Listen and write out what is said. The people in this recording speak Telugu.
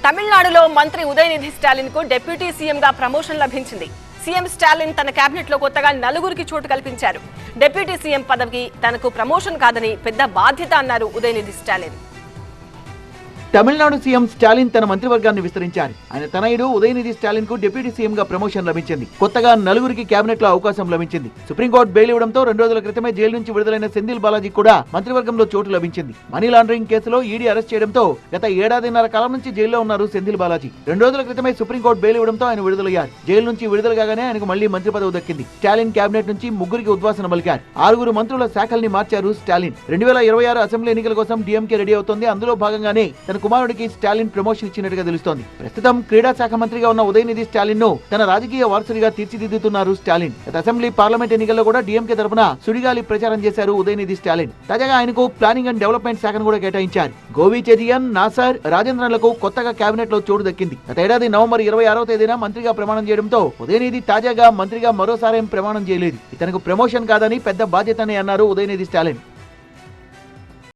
తమిళనాడులో మంత్రి ఉదయనిధి స్టాలిన్ కు డిప్యూటీ సీఎం గా ప్రమోషన్ లభించింది. సీఎం స్టాలిన్ తన కేబినెట్ లో కొత్తగా 4గురికి చోటు కల్పించారు. డిప్యూటీ సీఎం పదవికి తనకు ప్రమోషన్ కాదని పెద్ద బాధ్యత అన్నారు ఉదయనిధి స్టాలిన్. తమిళనాడు సీఎం స్టాలిన్ తన మంత్రివర్గాన్ని విస్తరించారు. ఆయన తనయుడు ఉదయనిధి స్టాలిన్ కు డిప్యూటీ సీఎం గా ప్రమోషన్ లభించింది. కొత్తగా 4గురికి కేబినెట్ లో అవకాశం లభించింది. సుప్రీంకోర్టు బెయిల్ ఇవ్వడంతో 2 రోజుల క్రితమే జైలు నుంచి విడుదలైన సెంధిల్ బాలాజీ కూడా మంత్రివర్గంలో చోటు లభించింది. మనీ లాండరింగ్ కేసులో ఈడీ అరెస్ట్ చేయడంతో గత ఏడాదిన్నర కాలం నుంచి జైల్లో ఉన్నారు సెంధిల్ బాలాజీ. 2 రోజుల క్రితమే సుప్రీంకోర్టు బెయిల్ ఇవ్వడంతో ఆయన విడుదలయ్యారు. జైలు నుంచి విడుదల కాగానే ఆయనకు మళ్లీ మంత్రి పదవి దక్కింది. స్టాలిన్ కేబినెట్ నుంచి 3గురికి ఉద్వాసన పలికారు. 6గురు మంత్రుల శాఖల్ని మార్చారు స్టాలిన్. 2026 అసెంబ్లీ ఎన్నికల కోసం డీఎంకే రెడీ అవుతోంది. అందులో భాగంగానే తన కుమారుడికి స్టాలిన్ ప్రమోషన్ ఇచ్చినట్టుగా తెలుస్తోంది. ప్రస్తుతం క్రీడా శాఖ మంత్రిగా ఉన్న ఉదయనిధి స్టాలిన్ ను తన రాజకీయ వారసుడిగా తీర్చిదిద్దుతున్నారు స్టాలిన్. గత అసెంబ్లీ పార్లమెంట్ ఎన్నికల్లో కూడా డీఎంకే తరపున సుడిగాలి ప్రచారం చేశారు ఉదయనిధి స్టాలిన్. తాజాగా ఆయనకు ప్లానింగ్ అండ్ డెవలప్మెంట్ శాఖను కూడా కేటాయించారు. గోవి చెజియన్, నాసర్, రాజేంద్రన్లకు కొత్తగా కేబినెట్ లో చోటు దక్కింది. గత ఏడాది నవంబర్ 26వ తేదీన మంత్రిగా ప్రమాణం చేయడంతో ఉదయనిధి తాజాగా మంత్రిగా మరోసారి ప్రమాణం చేయలేదు. ఇతనికి ప్రమోషన్ కాదని పెద్ద బాధ్యతని అన్నారు ఉదయనిధి స్టాలిన్.